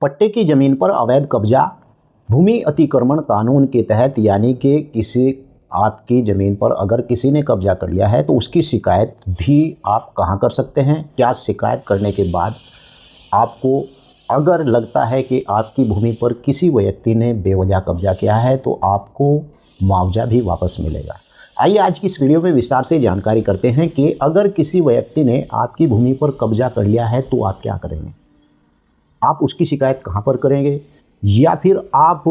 पट्टे की ज़मीन पर अवैध कब्जा भूमि अतिक्रमण कानून के तहत, यानी कि किसी आपकी ज़मीन पर अगर किसी ने कब्जा कर लिया है तो उसकी शिकायत भी आप कहाँ कर सकते हैं। क्या शिकायत करने के बाद आपको अगर लगता है कि आपकी भूमि पर किसी व्यक्ति ने बेवजह कब्जा किया है तो आपको मुआवजा भी वापस मिलेगा। आइए आज की इस वीडियो में विस्तार से जानकारी करते हैं कि अगर किसी व्यक्ति ने आपकी भूमि पर कब्जा कर लिया है तो आप क्या करेंगे, आप उसकी शिकायत कहाँ पर करेंगे, या फिर आप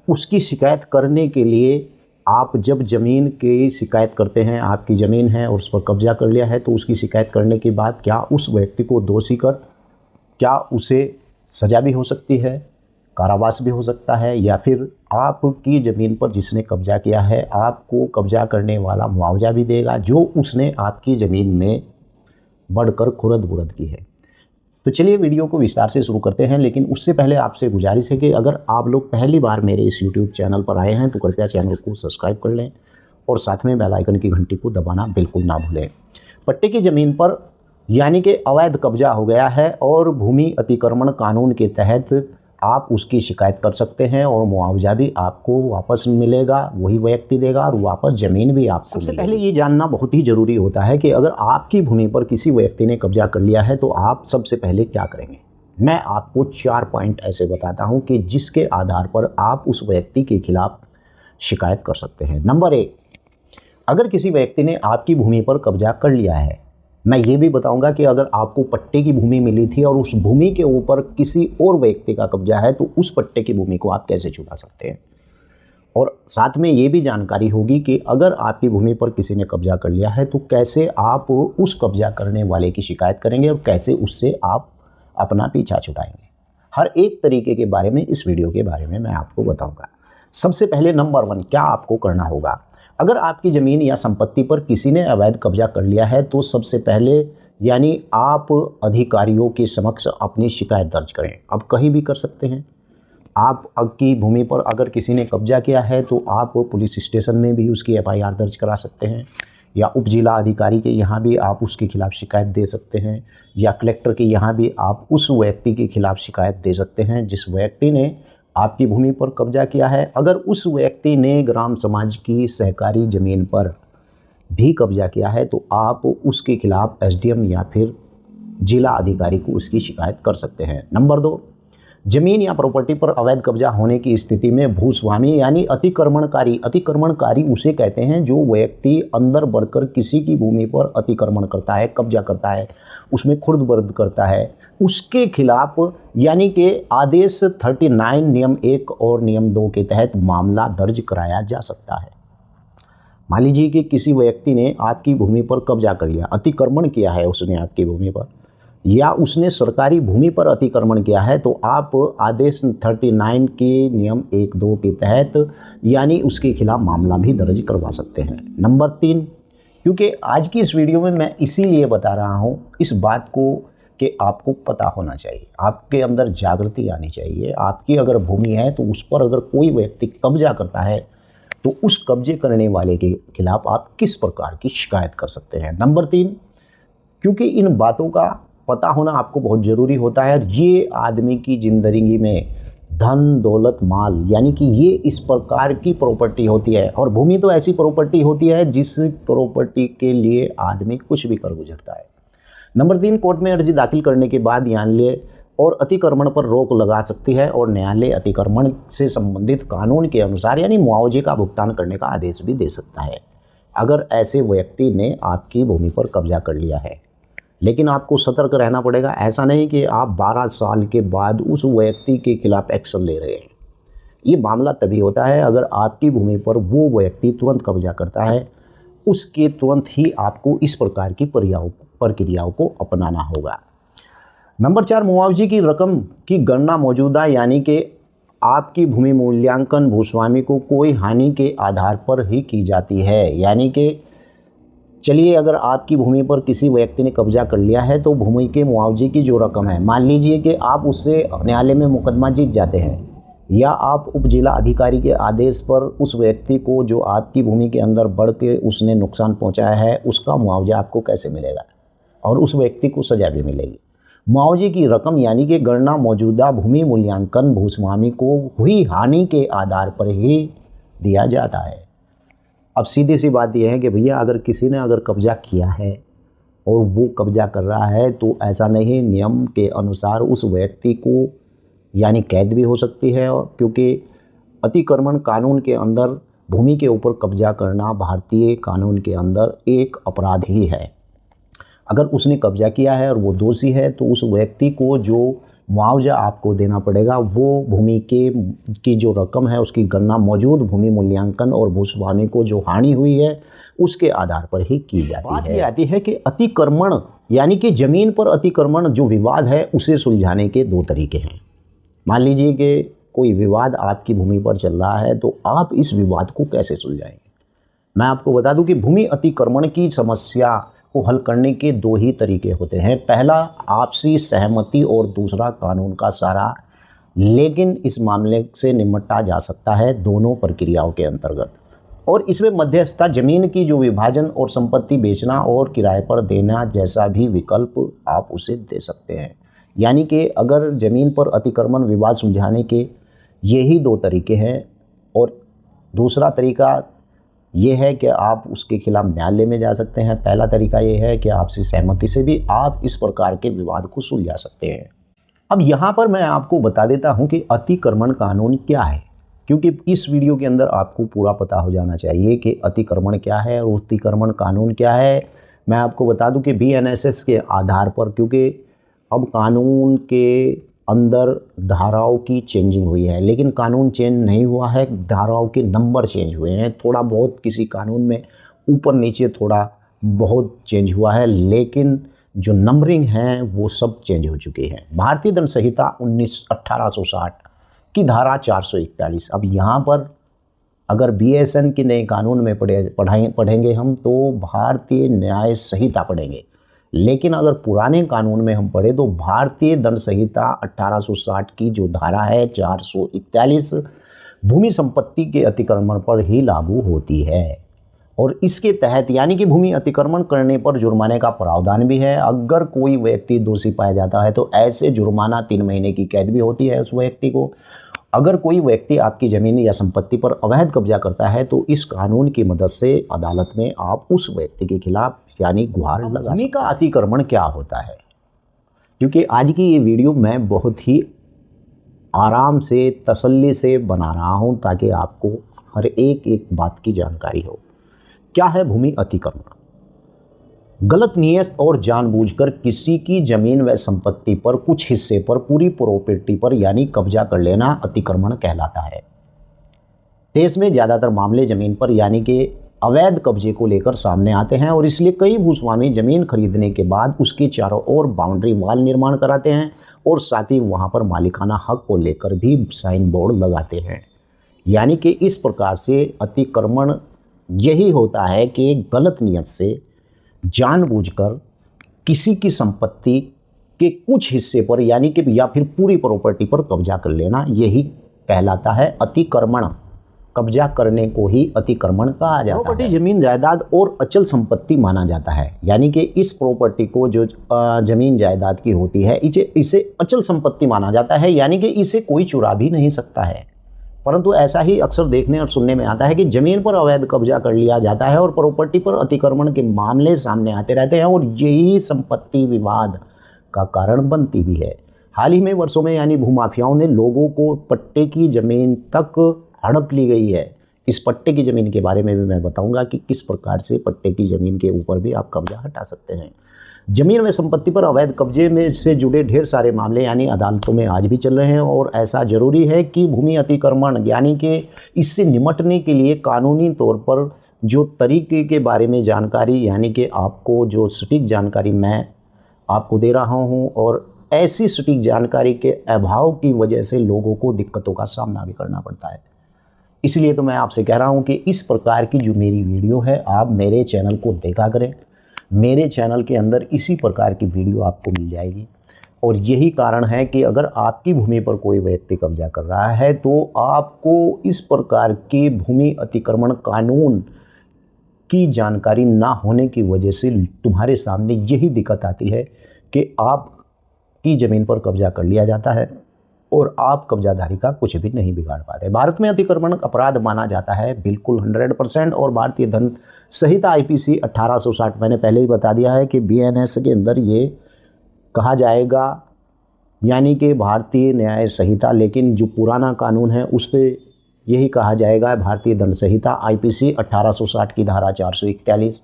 उसकी शिकायत करने के लिए आप जब ज़मीन की शिकायत करते हैं, आपकी ज़मीन है और उस पर कब्जा कर लिया है तो उसकी शिकायत करने के बाद क्या उस व्यक्ति को दोषी कर क्या उसे सज़ा भी हो सकती है, कारावास भी हो सकता है, या फिर आपकी ज़मीन पर जिसने कब्जा किया है आपको कब्जा करने वाला मुआवजा भी देगा जो उसने आपकी ज़मीन में बढ़कर खुरद बुरद की है। तो चलिए वीडियो को विस्तार से शुरू करते हैं, लेकिन उससे पहले आपसे गुजारिश है कि अगर आप लोग पहली बार मेरे इस YouTube चैनल पर आए हैं तो कृपया चैनल को सब्सक्राइब कर लें और साथ में बेल आइकन की घंटी को दबाना बिल्कुल ना भूलें। पट्टे की ज़मीन पर यानी कि अवैध कब्जा हो गया है और भूमि अतिक्रमण कानून के तहत आप उसकी शिकायत कर सकते हैं और मुआवजा भी आपको वापस मिलेगा, वही व्यक्ति देगा और वापस ज़मीन भी आपको मिलेगी। सबसे पहले ये जानना बहुत ही ज़रूरी होता है कि अगर आपकी भूमि पर किसी व्यक्ति ने कब्जा कर लिया है तो आप सबसे पहले क्या करेंगे। मैं आपको 4 पॉइंट ऐसे बताता हूँ कि जिसके आधार पर आप उस व्यक्ति के खिलाफ शिकायत कर सकते हैं। नंबर 1, अगर किसी व्यक्ति ने आपकी भूमि पर कब्जा कर लिया है, मैं ये भी बताऊंगा कि अगर आपको पट्टे की भूमि मिली थी और उस भूमि के ऊपर किसी और व्यक्ति का कब्जा है तो उस पट्टे की भूमि को आप कैसे छुड़ा सकते हैं, और साथ में ये भी जानकारी होगी कि अगर आपकी भूमि पर किसी ने कब्जा कर लिया है तो कैसे आप उस कब्जा करने वाले की शिकायत करेंगे और कैसे उससे आप अपना पीछा छुड़ाएंगे। हर एक तरीके के बारे में इस वीडियो के बारे में मैं आपको बताऊँगा। सबसे पहले नंबर 1 क्या आपको करना होगा। अगर आपकी ज़मीन या संपत्ति पर किसी ने अवैध कब्जा कर लिया है तो सबसे पहले यानी आप अधिकारियों के समक्ष अपनी शिकायत दर्ज करें। अब कहीं भी कर सकते हैं। आपकी भूमि पर अगर किसी ने कब्जा किया है तो आप पुलिस स्टेशन में भी उसकी FIR दर्ज करा सकते हैं, या उप जिला अधिकारी के यहाँ भी आप उसके खिलाफ़ शिकायत दे सकते हैं, या कलेक्टर के यहाँ भी आप उस व्यक्ति के खिलाफ़ शिकायत दे सकते हैं जिस व्यक्ति ने आपकी भूमि पर कब्जा किया है। अगर उस व्यक्ति ने ग्राम समाज की सहकारी ज़मीन पर भी कब्जा किया है तो आप उसके खिलाफ़ SDM या फिर जिला अधिकारी को उसकी शिकायत कर सकते हैं। नंबर 2, ज़मीन या प्रॉपर्टी पर अवैध कब्जा होने की स्थिति में भूस्वामी यानी अतिक्रमणकारी उसे कहते हैं जो व्यक्ति अंदर बढ़कर किसी की भूमि पर अतिक्रमण करता है, कब्जा करता है, उसमें खुर्द-बुर्द करता है, उसके खिलाफ यानी कि आदेश 39 नियम 1 और नियम 2 के तहत मामला दर्ज कराया जा सकता है। मान लीजिए कि किसी व्यक्ति ने आपकी भूमि पर कब्जा कर लिया, अतिक्रमण किया है उसने आपकी भूमि पर, या उसने सरकारी भूमि पर अतिक्रमण किया है तो आप आदेश 39 के नियम 1-2 के तहत यानी उसके खिलाफ मामला भी दर्ज करवा सकते हैं। नंबर 3, क्योंकि आज की इस वीडियो में मैं इसीलिए बता रहा हूँ इस बात को कि आपको पता होना चाहिए, आपके अंदर जागृति आनी चाहिए। आपकी अगर भूमि है तो उस पर अगर कोई व्यक्ति कब्जा करता है तो उस कब्जे करने वाले के खिलाफ आप किस प्रकार की शिकायत कर सकते हैं। नंबर 3, क्योंकि इन बातों का पता होना आपको बहुत ज़रूरी होता है। ये आदमी की ज़िंदगी में धन दौलत माल यानी कि ये इस प्रकार की प्रॉपर्टी होती है, और भूमि तो ऐसी प्रॉपर्टी होती है जिस प्रॉपर्टी के लिए आदमी कुछ भी कर गुजरता है। नंबर 3, कोर्ट में अर्जी दाखिल करने के बाद न्यायालय और अतिक्रमण पर रोक लगा सकती है और न्यायालय अतिक्रमण से संबंधित कानून के अनुसार यानी मुआवजे का भुगतान करने का आदेश भी दे सकता है अगर ऐसे व्यक्ति ने आपकी भूमि पर कब्जा कर लिया है। लेकिन आपको सतर्क रहना पड़ेगा। ऐसा नहीं कि आप 12 साल के बाद उस व्यक्ति के खिलाफ एक्शन ले रहे हैं। ये मामला तभी होता है अगर आपकी भूमि पर वो व्यक्ति तुरंत कब्जा करता है, उसके तुरंत ही आपको इस प्रकार की प्रक्रियाओं को अपनाना होगा। नंबर 4, मुआवजे की रकम की गणना मौजूदा यानी कि आपकी भूमि मूल्यांकन भूस्वामी को कोई हानि के आधार पर ही की जाती है। यानी कि चलिए अगर आपकी भूमि पर किसी व्यक्ति ने कब्जा कर लिया है तो भूमि के मुआवजे की जो रकम है, मान लीजिए कि आप उससे न्यायालय में मुकदमा जीत जाते हैं या आप उप जिला अधिकारी के आदेश पर उस व्यक्ति को जो आपकी भूमि के अंदर बढ़ के उसने नुकसान पहुंचाया है उसका मुआवजा आपको कैसे मिलेगा और उस व्यक्ति को सज़ा भी मिलेगी। मुआवजे की रकम यानी कि गणना मौजूदा भूमि मूल्यांकन भूस्वामी को हुई हानि के आधार पर ही दिया जाता है। अब सीधी सी बात यह है कि भैया अगर किसी ने अगर कब्जा किया है और वो कब्जा कर रहा है तो ऐसा नहीं, नियम के अनुसार उस व्यक्ति को यानी कैद भी हो सकती है, क्योंकि अतिक्रमण कानून के अंदर भूमि के ऊपर कब्जा करना भारतीय कानून के अंदर एक अपराध ही है। अगर उसने कब्जा किया है और वो दोषी है तो उस व्यक्ति को जो मुआवजा आपको देना पड़ेगा वो भूमि की जो रकम है उसकी गणना मौजूद भूमि मूल्यांकन और भूस्वामी को जो हानि हुई है उसके आधार पर ही की जाती है। बात ये आती है कि अतिक्रमण यानी कि ज़मीन पर अतिक्रमण जो विवाद है उसे सुलझाने के दो तरीके हैं। मान लीजिए कि कोई विवाद आपकी भूमि पर चल रहा है तो आप इस विवाद को कैसे सुलझाएंगे। मैं आपको बता दूं कि भूमि अतिक्रमण की समस्या को हल करने के दो ही तरीके होते हैं। पहला आपसी सहमति और दूसरा कानून का सहारा, लेकिन इस मामले से निपटा जा सकता है दोनों प्रक्रियाओं के अंतर्गत। और इसमें मध्यस्थता, जमीन की जो विभाजन और संपत्ति बेचना और किराए पर देना जैसा भी विकल्प आप उसे दे सकते हैं। यानी कि अगर ज़मीन पर अतिक्रमण विवाद सुलझाने के यही दो तरीके हैं। और दूसरा तरीका ये है कि आप उसके खिलाफ न्यायालय में जा सकते हैं। पहला तरीका ये है कि आपसी सहमति से भी आप इस प्रकार के विवाद को सुलझा सकते हैं। अब यहाँ पर मैं आपको बता देता हूँ कि अतिक्रमण कानून क्या है, क्योंकि इस वीडियो के अंदर आपको पूरा पता हो जाना चाहिए कि अतिक्रमण क्या है और अतिक्रमण कानून क्या है। मैं आपको बता दूं कि BNSS के आधार पर, क्योंकि अब कानून के अंदर धाराओं की चेंजिंग हुई है, लेकिन कानून चेंज नहीं हुआ है, धाराओं के नंबर चेंज हुए हैं। थोड़ा बहुत किसी कानून में ऊपर नीचे थोड़ा बहुत चेंज हुआ है, लेकिन जो नंबरिंग है वो सब चेंज हो चुकी है। भारतीय दंड संहिता 1860 की धारा 441। अब यहाँ पर अगर BSN के नए कानून में पढ़ेंगे हम तो भारतीय न्याय संहिता पढ़ेंगे, लेकिन अगर पुराने कानून में हम पढ़े तो भारतीय दंड संहिता 1860 की जो धारा है 441 भूमि संपत्ति के अतिक्रमण पर ही लागू होती है। और इसके तहत यानी कि भूमि अतिक्रमण करने पर जुर्माने का प्रावधान भी है। अगर कोई व्यक्ति दोषी पाया जाता है तो ऐसे जुर्माना 3 महीने की कैद भी होती है उस व्यक्ति को। अगर कोई व्यक्ति आपकी ज़मीन या संपत्ति पर अवैध कब्जा करता है तो इस कानून की मदद से अदालत में आप उस व्यक्ति के खिलाफ यानी गुहार लगा सकते हैं। भूमि का अतिक्रमण क्या होता है, क्योंकि आज की ये वीडियो मैं बहुत ही आराम से तसल्ली से बना रहा हूं ताकि आपको हर एक बात की जानकारी हो। क्या है भूमि अतिक्रमण? गलत नियत और जानबूझकर किसी की जमीन व संपत्ति पर कुछ हिस्से पर पूरी प्रॉपर्टी पर यानी कब्जा कर लेना अतिक्रमण कहलाता है। देश में ज़्यादातर मामले जमीन पर यानी कि अवैध कब्जे को लेकर सामने आते हैं और इसलिए कई भूस्वामी जमीन खरीदने के बाद उसके चारों ओर बाउंड्री वॉल निर्माण कराते हैं और साथ ही वहां पर मालिकाना हक को लेकर भी साइन बोर्ड लगाते हैं। यानी कि इस प्रकार से अतिक्रमण यही होता है कि गलत नियत से जानबूझकर किसी की संपत्ति के कुछ हिस्से पर यानी कि या फिर पूरी प्रॉपर्टी पर कब्जा कर लेना, यही कहलाता है अतिक्रमण। कब्जा करने को ही अतिक्रमण कहा जाता है। प्रॉपर्टी जमीन जायदाद और अचल संपत्ति माना जाता है, यानी कि इस प्रॉपर्टी को जो जमीन जायदाद की होती है इसे अचल संपत्ति माना जाता है, यानी कि इसे कोई चुरा भी नहीं सकता है। परंतु ऐसा ही अक्सर देखने और सुनने में आता है कि जमीन पर अवैध कब्जा कर लिया जाता है और प्रॉपर्टी पर अतिक्रमण के मामले सामने आते रहते हैं और यही संपत्ति विवाद का कारण बनती भी है। हाल ही में वर्षों में यानी भूमाफियाओं ने लोगों को पट्टे की ज़मीन तक हड़प ली गई है। इस पट्टे की ज़मीन के बारे में भी मैं बताऊंगा कि किस प्रकार से पट्टे की ज़मीन के ऊपर भी आप कब्जा हटा सकते हैं। जमीन व संपत्ति पर अवैध कब्जे में से जुड़े ढेर सारे मामले यानी अदालतों में आज भी चल रहे हैं और ऐसा जरूरी है कि भूमि अतिक्रमण यानी कि इससे निपटने के लिए कानूनी तौर पर जो तरीके के बारे में जानकारी यानी कि आपको जो सटीक जानकारी मैं आपको दे रहा हूं और ऐसी सटीक जानकारी के अभाव की वजह से लोगों को दिक्कतों का सामना भी करना पड़ता है। इसलिए तो मैं आपसे कह रहा हूं कि इस प्रकार की जो मेरी वीडियो है आप मेरे चैनल को देखा करें। मेरे चैनल के अंदर इसी प्रकार की वीडियो आपको मिल जाएगी और यही कारण है कि अगर आपकी भूमि पर कोई व्यक्ति कब्जा कर रहा है तो आपको इस प्रकार के भूमि अतिक्रमण कानून की जानकारी ना होने की वजह से तुम्हारे सामने यही दिक्कत आती है कि आप की ज़मीन पर कब्जा कर लिया जाता है और आप कब्जाधारी का कुछ भी नहीं बिगाड़ पाते। भारत में अतिक्रमण अपराध माना जाता है बिल्कुल 100%। और भारतीय दंड संहिता IPC 1860 मैंने पहले ही बता दिया है कि BNS के अंदर ये कहा जाएगा, यानी कि भारतीय न्याय संहिता, लेकिन जो पुराना कानून है उस पर यही कहा जाएगा भारतीय दंड संहिता IPC 1860 की धारा 441।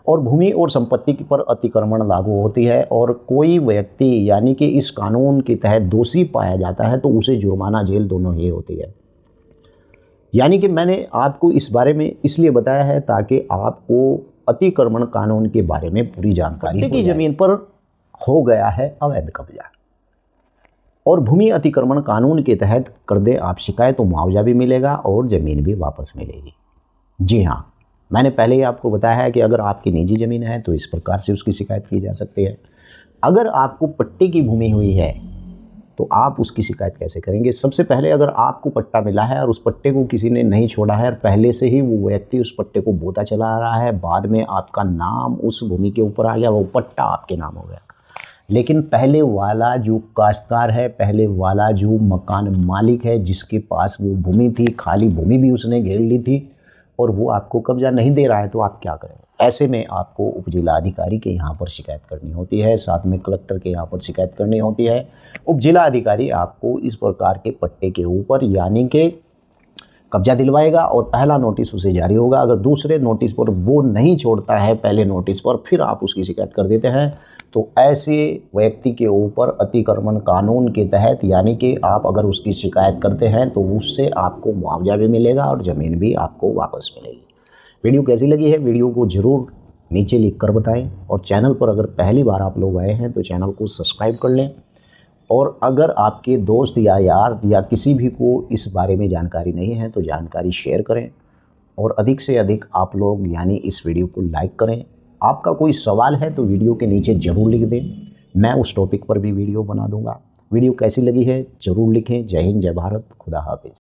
और भूमि और संपत्ति पर अतिक्रमण लागू होती है और कोई व्यक्ति यानी कि इस कानून के तहत दोषी पाया जाता है तो उसे जुर्माना, जेल दोनों ही होती है। यानी कि मैंने आपको इस बारे में इसलिए बताया है ताकि आपको अतिक्रमण कानून के बारे में पूरी जानकारी हो जाए। की ज़मीन पर हो गया है अवैध कब्जा और भूमि अतिक्रमण कानून के तहत कर दे आप शिकायत तो मुआवजा भी मिलेगा और ज़मीन भी वापस मिलेगी। जी हाँ, मैंने पहले ही आपको बताया है कि अगर आपकी निजी ज़मीन है तो इस प्रकार से उसकी शिकायत की जा सकती है। अगर आपको पट्टे की भूमि हुई है तो आप उसकी शिकायत कैसे करेंगे? सबसे पहले अगर आपको पट्टा मिला है और उस पट्टे को किसी ने नहीं छोड़ा है और पहले से ही वो व्यक्ति उस पट्टे को बोता चला आ रहा है, बाद में आपका नाम उस भूमि के ऊपर आ गया, वो पट्टा आपके नाम हो गया, लेकिन पहले वाला जो काश्तकार है, पहले वाला जो मकान मालिक है जिसके पास वो भूमि थी, खाली भूमि भी उसने घेर ली थी और वो आपको कब्जा नहीं दे रहा है, तो आप क्या करेंगे? ऐसे में आपको उपजिला अधिकारी के यहाँ पर शिकायत करनी होती है, साथ में कलेक्टर के यहाँ पर शिकायत करनी होती है। उपजिला अधिकारी आपको इस प्रकार के पट्टे के ऊपर यानी कि कब्जा दिलवाएगा और पहला नोटिस उसे जारी होगा। अगर दूसरे नोटिस पर वो नहीं छोड़ता है, पहले नोटिस पर फिर आप उसकी शिकायत कर देते हैं, तो ऐसे व्यक्ति के ऊपर अतिक्रमण कानून के तहत यानी कि आप अगर उसकी शिकायत करते हैं तो उससे आपको मुआवजा भी मिलेगा और ज़मीन भी आपको वापस मिलेगी। वीडियो कैसी लगी है वीडियो को ज़रूर नीचे लिख कर बताएं और चैनल पर अगर पहली बार आप लोग आए हैं तो चैनल को सब्सक्राइब कर लें। और अगर आपके दोस्त या यार या किसी भी को इस बारे में जानकारी नहीं है तो जानकारी शेयर करें और अधिक से अधिक आप लोग यानी इस वीडियो को लाइक करें। आपका कोई सवाल है तो वीडियो के नीचे ज़रूर लिख दें, मैं उस टॉपिक पर भी वीडियो बना दूंगा। वीडियो कैसी लगी है ज़रूर लिखें। जय हिंद, जय भारत, खुदा हाफिज़।